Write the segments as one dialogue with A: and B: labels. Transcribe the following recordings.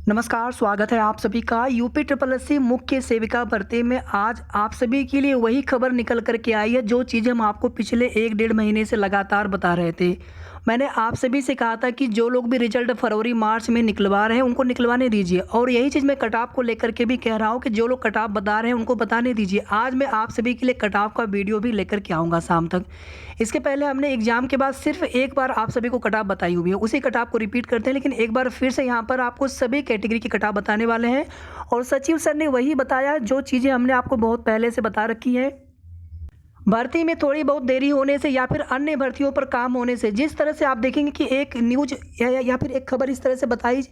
A: नमस्कार, स्वागत है आप सभी का यूपी ट्रिपल एससी मुख्य सेविका भर्ती में। आज आप सभी के लिए वही खबर निकल कर के आई है जो चीज़ें हम आपको पिछले 1 डेढ़ महीने से लगातार बता रहे थे। मैंने आप सभी से कहा था कि जो लोग भी रिजल्ट फरवरी मार्च में निकलवा रहे हैं उनको निकलवाने दीजिए, और यही चीज़ मैं कट ऑफ को लेकर के भी कह रहा हूँ कि जो लोग कट ऑफ बता रहे हैं उनको बताने दीजिए। आज मैं आप सभी के लिए कट ऑफ का वीडियो भी लेकर के आऊँगा शाम तक। इसके पहले हमने एग्ज़ाम के बाद सिर्फ एक बार आप सभी को कट ऑफ बताई हुई है, उसी कट ऑफ को रिपीट करते हैं, लेकिन एक बार फिर से यहाँ पर आपको सभी कैटेगरी की कट ऑफ बताने वाले हैं। और सचिव सर ने वही बताया जो चीज़ें हमने आपको बहुत पहले से बता रखी है। भर्ती में थोड़ी बहुत देरी होने से या फिर अन्य भर्तियों पर काम होने से, जिस तरह से आप देखेंगे कि एक न्यूज़ या फिर एक खबर इस तरह से बताई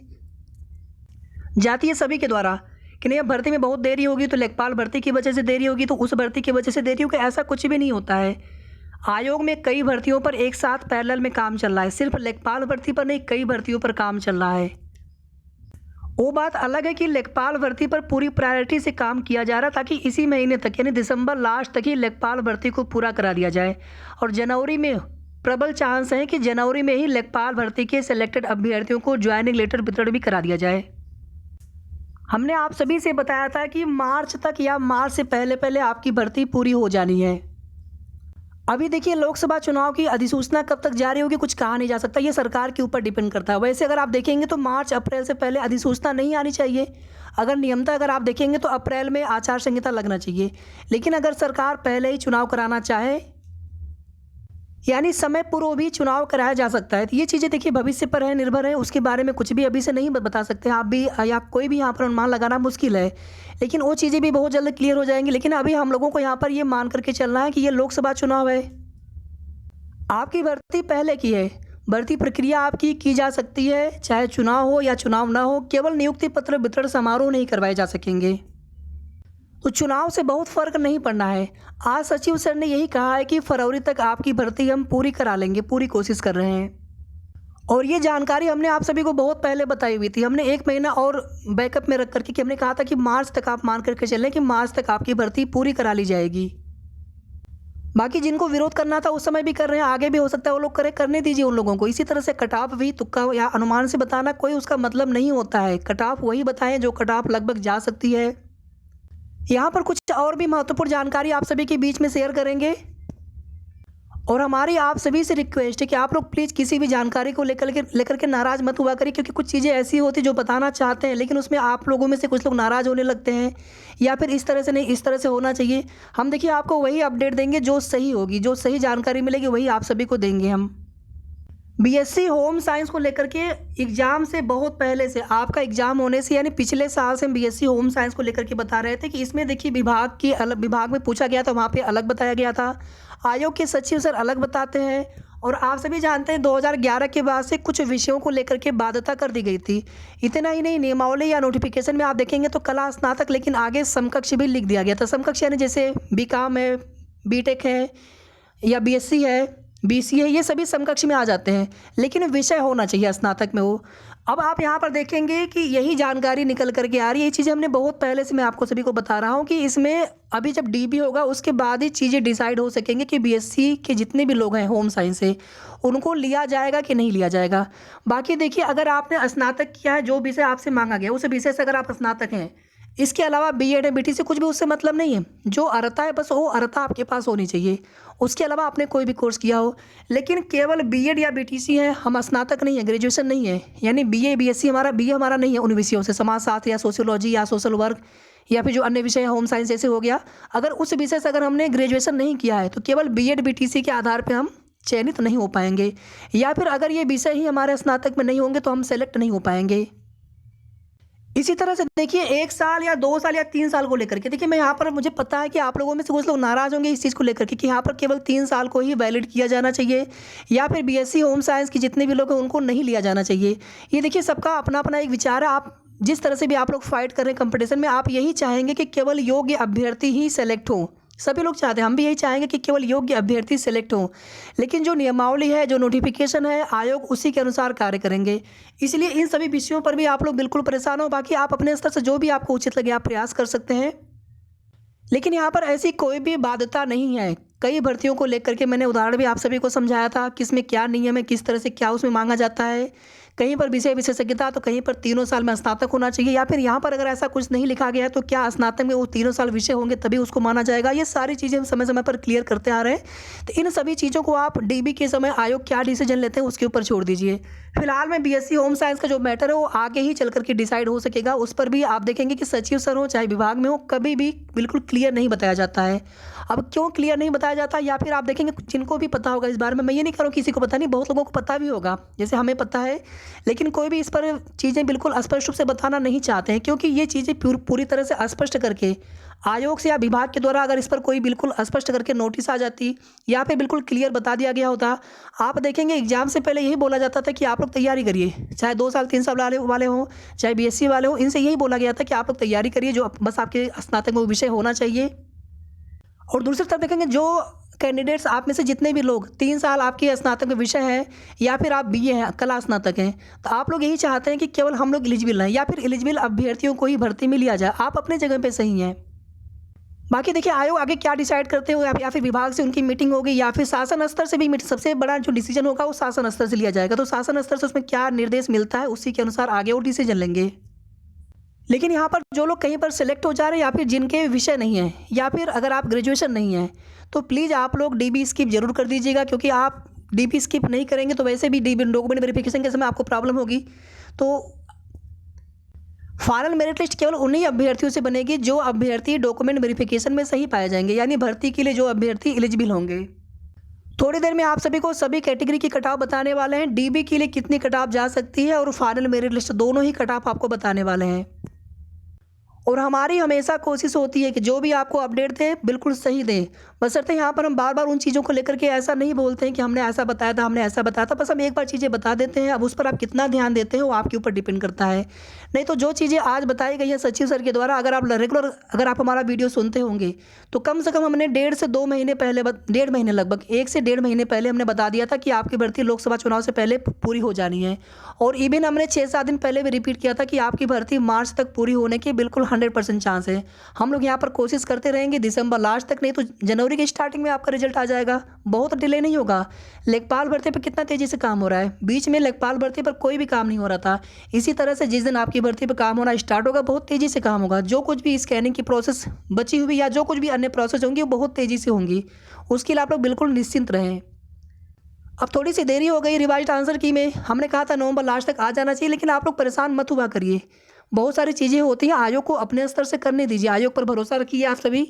A: जाती है सभी के द्वारा कि नहीं अब भर्ती में बहुत देरी होगी तो लेखपाल भर्ती की वजह से देरी होगी, तो उस भर्ती की वजह से देरी होगी, ऐसा कुछ भी नहीं होता है। आयोग में कई भर्तियों पर एक साथ पैरेलल में काम चल रहा है, सिर्फ लेखपाल भर्ती पर नहीं, कई भर्तियों पर काम चल रहा है। वो बात अलग है कि लेखपाल भर्ती पर पूरी प्रायोरिटी से काम किया जा रहा है ताकि इसी महीने तक यानी दिसंबर लास्ट तक ही लेखपाल भर्ती को पूरा करा दिया जाए। और जनवरी में प्रबल चांस है कि जनवरी में ही लेखपाल भर्ती के सिलेक्टेड अभ्यर्थियों को ज्वाइनिंग लेटर वितरण भी करा दिया जाए। हमने आप सभी से बताया था कि मार्च तक या मार्च से पहले पहले आपकी भर्ती पूरी हो जानी है। अभी देखिए लोकसभा चुनाव की अधिसूचना कब तक जारी होगी कुछ कहा नहीं जा सकता, ये सरकार के ऊपर डिपेंड करता है। वैसे अगर आप देखेंगे तो मार्च अप्रैल से पहले अधिसूचना नहीं आनी चाहिए। अगर नियमतः अगर आप देखेंगे तो अप्रैल में आचार संहिता लगना चाहिए, लेकिन अगर सरकार पहले ही चुनाव कराना चाहे यानी समय पूर्व भी चुनाव कराया जा सकता है। तो ये चीज़ें देखिए भविष्य पर है, निर्भर है, उसके बारे में कुछ भी अभी से नहीं बता सकते आप भी या कोई भी यहाँ पर अनुमान लगाना मुश्किल है, लेकिन वो चीज़ें भी बहुत जल्द क्लियर हो जाएंगी। लेकिन अभी हम लोगों को यहाँ पर ये मान करके चलना है कि ये लोकसभा चुनाव है, आपकी भर्ती पहले की है, भर्ती प्रक्रिया आपकी की जा सकती है, चाहे चुनाव हो या चुनाव ना हो, केवल नियुक्ति पत्र वितरण समारोह नहीं करवाए जा सकेंगे। तो चुनाव से बहुत फर्क नहीं पड़ना है। आज सचिव सर ने यही कहा है कि फरवरी तक आपकी भर्ती हम पूरी करा लेंगे, पूरी कोशिश कर रहे हैं। और ये जानकारी हमने आप सभी को बहुत पहले बताई हुई थी। हमने 1 महीना और बैकअप में रख करके कि हमने कहा था कि मार्च तक आप मान करके चलें कि मार्च तक आपकी भर्ती पूरी करा ली जाएगी। बाकी जिनको विरोध करना था उस समय भी कर रहे हैं, आगे भी हो सकता है वो लोग करें, करने दीजिए उन लोगों को। इसी तरह से कट ऑफ भी तुक्का या अनुमान से बताना कोई उसका मतलब नहीं होता है। कट ऑफ वही बताएं जो कट ऑफ लगभग जा सकती है। यहाँ पर कुछ और भी महत्वपूर्ण जानकारी आप सभी के बीच में शेयर करेंगे, और हमारी आप सभी से रिक्वेस्ट है कि आप लोग प्लीज़ किसी भी जानकारी को लेकर के नाराज़ मत हुआ करिए, क्योंकि कुछ चीज़ें ऐसी होती जो बताना चाहते हैं लेकिन उसमें आप लोगों में से कुछ लोग नाराज़ होने लगते हैं या फिर इस तरह से नहीं, इस तरह से होना चाहिए। हम देखिए आपको वही अपडेट देंगे जो सही होगी, जो सही जानकारी मिलेगी वही आप सभी को देंगे हम। बीएससी होम साइंस को लेकर के एग्ज़ाम से बहुत पहले से, आपका एग्ज़ाम होने से यानी पिछले साल से हम बीएससी होम साइंस को लेकर के बता रहे थे कि इसमें देखिए विभाग में पूछा गया था, वहाँ पे अलग बताया गया था। आयोग के सचिव सर अलग बताते हैं, और आप सभी जानते हैं 2011 के बाद से कुछ विषयों को लेकर के बाध्यता कर दी गई थी। इतना ही नहीं, नियमावली या नोटिफिकेशन में आप देखेंगे तो कला स्नातक, लेकिन आगे समकक्ष भी लिख दिया गया था। समकक्ष यानी जैसे बीकॉम है, बीटेक है या बीएससी है, बीसी है, ये सभी समकक्ष में आ जाते हैं, लेकिन विषय होना चाहिए स्नातक में हो। अब आप यहाँ पर देखेंगे कि यही जानकारी निकल करके आ रही है। ये चीज़ें हमने बहुत पहले से मैं आपको सभी को बता रहा हूँ कि इसमें अभी जब डीबी होगा उसके बाद ही चीज़ें डिसाइड हो सकेंगे कि बीएससी के जितने भी लोग हैं होम साइंस से उनको लिया जाएगा कि नहीं लिया जाएगा। बाकी देखिए अगर आपने स्नातक किया है, जो विषय आपसे मांगा गया उस विषय से अगर आप स्नातक हैं, इसके अलावा बीएड है, बीटी से कुछ भी उससे मतलब नहीं है। जो अर्हता है बस वो अर्हता आपके पास होनी चाहिए, उसके अलावा आपने कोई भी कोर्स किया हो। लेकिन केवल बीएड या बीटीसी है, हम स्नातक नहीं है, ग्रेजुएशन नहीं है, यानी बीए बीएससी हमारा बीए हमारा नहीं है उन विषयों से, समाजशास्त्र या सोशियोलॉजी या सोशल वर्क या फिर जो अन्य विषय है होम साइंस जैसे हो गया। अगर उस विषय से अगर हमने ग्रेजुएशन नहीं किया है तो केवल बीएड बीटीसी के आधार पर हम चयनित नहीं हो पाएंगे, या फिर अगर ये विषय ही हमारे स्नातक में नहीं होंगे तो हम सेलेक्ट नहीं हो पाएंगे। इसी तरह से देखिए 1 साल या 2 साल या 3 साल को लेकर के, देखिए मैं यहाँ पर, मुझे पता है कि आप लोगों में से कुछ लोग नाराज़ होंगे इस चीज़ को लेकर के कि यहाँ पर केवल 3 साल को ही वैलिड किया जाना चाहिए या फिर बीएससी होम साइंस के जितने भी लोग हैं उनको नहीं लिया जाना चाहिए। ये देखिए सबका अपना अपना एक विचार है। आप जिस तरह से भी आप लोग फाइट कर रहे हैं कंपटीशन में, आप यही चाहेंगे कि केवल योग्य अभ्यर्थी ही सेलेक्ट हों। सभी लोग चाहते हैं, हम भी यही चाहेंगे कि केवल योग्य अभ्यर्थी सेलेक्ट हों, लेकिन जो नियमावली है, जो नोटिफिकेशन है, आयोग उसी के अनुसार कार्य करेंगे। इसलिए इन सभी विषयों पर भी आप लोग बिल्कुल परेशान हो। बाकी आप अपने स्तर से जो भी आपको उचित लगे आप प्रयास कर सकते हैं, लेकिन यहाँ पर ऐसी कोई भी बाध्यता नहीं है। कई भर्तियों को लेकर के मैंने उदाहरण भी आप सभी को समझाया था, किसमें क्या नियम है, किस तरह से क्या उसमें मांगा जाता है। कहीं पर विषय विशेषज्ञता तो कहीं पर 3 साल में स्नातक होना चाहिए, या फिर यहाँ पर अगर ऐसा कुछ नहीं लिखा गया है तो क्या स्नातक में वो 3 साल विषय होंगे तभी उसको माना जाएगा। ये सारी चीज़ें हम समय समय पर क्लियर करते आ रहे हैं। तो इन सभी चीज़ों को आप डीबी के समय आयोग क्या डिसीजन लेते हैं उसके ऊपर छोड़ दीजिए। फिलहाल में बीएससी होम साइंस का जो मैटर है वो आगे ही चल करके डिसाइड हो सकेगा। उस पर भी आप देखेंगे कि सचिव सर हो चाहे विभाग में हो, कभी भी बिल्कुल क्लियर नहीं बताया जाता है। अब क्यों क्लियर नहीं बताया जाता, या फिर आप देखेंगे जिनको भी पता होगा इस बारे में, मैं ये नहीं कह रहा हूँ किसी को पता नहीं, बहुत लोगों को पता भी होगा जैसे हमें पता है, लेकिन कोई भी इस पर चीज़ें बिल्कुल स्पष्ट रूप से बताना नहीं चाहते हैं, क्योंकि ये चीज़ें पूरी तरह से स्पष्ट करके आयोग से या विभाग के द्वारा अगर इस पर कोई बिल्कुल स्पष्ट करके नोटिस आ जाती या फिर बिल्कुल क्लियर बता दिया गया होता। आप देखेंगे एग्जाम से पहले यही बोला जाता था कि आप लोग तैयारी करिए, चाहे 2 साल 3 साल वाले हों, चाहे बीएससी वाले हों, इनसे यही बोला गया था कि आप लोग तैयारी करिए, जो बस आपके स्नातक में वो विषय होना चाहिए। और दूसरी तरफ देखेंगे जो कैंडिडेट्स आप में से जितने भी लोग 3 साल आपके स्नातक में विषय है या फिर आप बीए हैं, कला स्नातक हैं, तो आप लोग यही चाहते हैं कि केवल हम लोग एलिजिबल हैं या फिर एलिजिबल अभ्यर्थियों को ही भर्ती में लिया जाए। आप अपने जगह पे सही हैं। बाकी देखिए आयोग आगे क्या डिसाइड करते हो, या फिर विभाग से उनकी मीटिंग होगी या फिर शासन स्तर से भी सबसे बड़ा जो डिसीजन होगा वो शासन स्तर से लिया जाएगा। तो शासन स्तर से उसमें क्या निर्देश मिलता है उसी के अनुसार आगे वो डिसीजन लेंगे। लेकिन यहाँ पर जो लोग कहीं पर सिलेक्ट हो जा रहे हैं या फिर जिनके विषय नहीं है या फिर अगर आप ग्रेजुएशन नहीं है तो प्लीज़ आप लोग डीबी स्किप जरूर कर दीजिएगा, क्योंकि आप डीबी स्किप नहीं करेंगे तो वैसे भी डीबी डॉक्यूमेंट वेरिफिकेशन के समय आपको प्रॉब्लम होगी। तो फाइनल मेरिट लिस्ट केवल उन्हीं अभ्यर्थियों से बनेगी जो अभ्यर्थी डॉक्यूमेंट वेरिफिकेशन में सही पाए जाएंगे, यानी भर्ती के लिए जो अभ्यर्थी एलिजिबल होंगे। थोड़ी देर में आप सभी को सभी कैटेगरी की कट ऑफ बताने वाले हैं, डीबी के लिए कितनी कट ऑफ जा सकती है और फाइनल मेरिट लिस्ट दोनों ही कट ऑफ आपको बताने वाले हैं। और हमारी हमेशा कोशिश होती है कि जो भी आपको अपडेट दें बिल्कुल सही दें, बशर्ते यहाँ पर हम बार बार उन चीज़ों को लेकर के ऐसा नहीं बोलते हैं कि हमने ऐसा बताया था, हमने ऐसा बताया था, बस हम एक बार चीज़ें बता देते हैं। अब उस पर आप कितना ध्यान देते हैं वो आपके ऊपर डिपेंड करता है। नहीं तो जो चीज़ें आज बताई गई हैं सचिव सर के द्वारा, अगर आप हमारा वीडियो सुनते होंगे तो कम से कम हमने 1.5 से 2 महीने पहले, 1.5 महीने लगभग 1 से 1.5 महीने पहले हमने बता दिया था कि आपकी भर्ती लोकसभा चुनाव से पहले पूरी हो जानी है। और इवन हमने 6-7 दिन पहले भी रिपीट किया था कि आपकी भर्ती मार्च तक पूरी होने की बिल्कुल 100% चांस है। हम लोग यहाँ पर कोशिश करते रहेंगे दिसंबर लास्ट तक, नहीं तो जनवरी की स्टार्टिंग में आपका रिजल्ट आ जाएगा, बहुत डिले नहीं होगा। लेखपाल भर्ती पर कितना तेजी से काम हो रहा है, बीच में लेखपाल भर्ती पर कोई भी काम नहीं हो रहा था। इसी तरह से जिस दिन आपकी भर्ती पर काम होना स्टार्ट होगा बहुत तेजी से काम होगा। जो कुछ भी स्कैनिंग की प्रोसेस बची हुई या जो कुछ भी अन्य प्रोसेस होंगी वो बहुत तेजी से होंगी, उसके लिए आप लोग बिल्कुल निश्चिंत रहें। अब थोड़ी सी देरी हो गई रिवाइज आंसर की में, हमने कहा था नवंबर लास्ट तक आ जाना चाहिए, लेकिन आप लोग परेशान मत हुआ करिए। बहुत सारी चीज़ें होती हैं, आयोग को अपने स्तर से करने दीजिए, आयोग पर भरोसा रखिए आप सभी।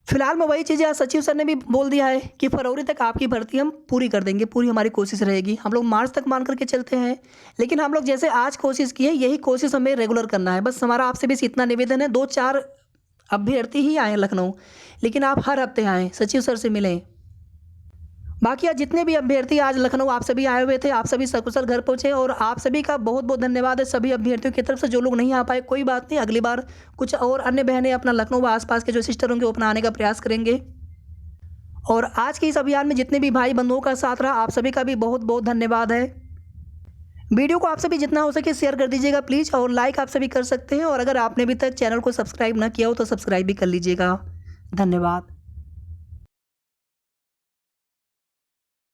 A: फिलहाल में वही चीज़ें आज सचिव सर ने भी बोल दिया है कि फरवरी तक आपकी भर्ती हम पूरी कर देंगे, पूरी हमारी कोशिश रहेगी। हम लोग मार्च तक मान करके चलते हैं, लेकिन हम लोग जैसे आज कोशिश की है यही कोशिश हमें रेगुलर करना है। बस हमारा आपसे भी इतना निवेदन है, 2-4 अभ्यर्थी ही आए लखनऊ, लेकिन आप हर हफ्ते आएँ, सचिव सर से मिलें। बाकी आज जितने भी अभ्यर्थी आज लखनऊ आप सभी आए हुए थे, आप सभी सकुशल घर पहुँचे, और आप सभी का बहुत बहुत धन्यवाद है सभी अभ्यर्थियों की तरफ से। जो लोग नहीं आ पाए कोई बात नहीं, अगली बार कुछ और अन्य बहनें अपना लखनऊ व आसपास के जो सिस्टर होंगे वो अपना आने का प्रयास करेंगे। और आज के इस अभियान में जितने भी भाई बंधुओं का साथ रहा आप सभी का भी बहुत बहुत धन्यवाद है। वीडियो को आप सभी जितना हो सके शेयर कर दीजिएगा प्लीज़, और लाइक आप सभी कर सकते हैं, और अगर आपने अभी तक चैनल को सब्सक्राइब ना किया हो तो सब्सक्राइब भी कर लीजिएगा। धन्यवाद।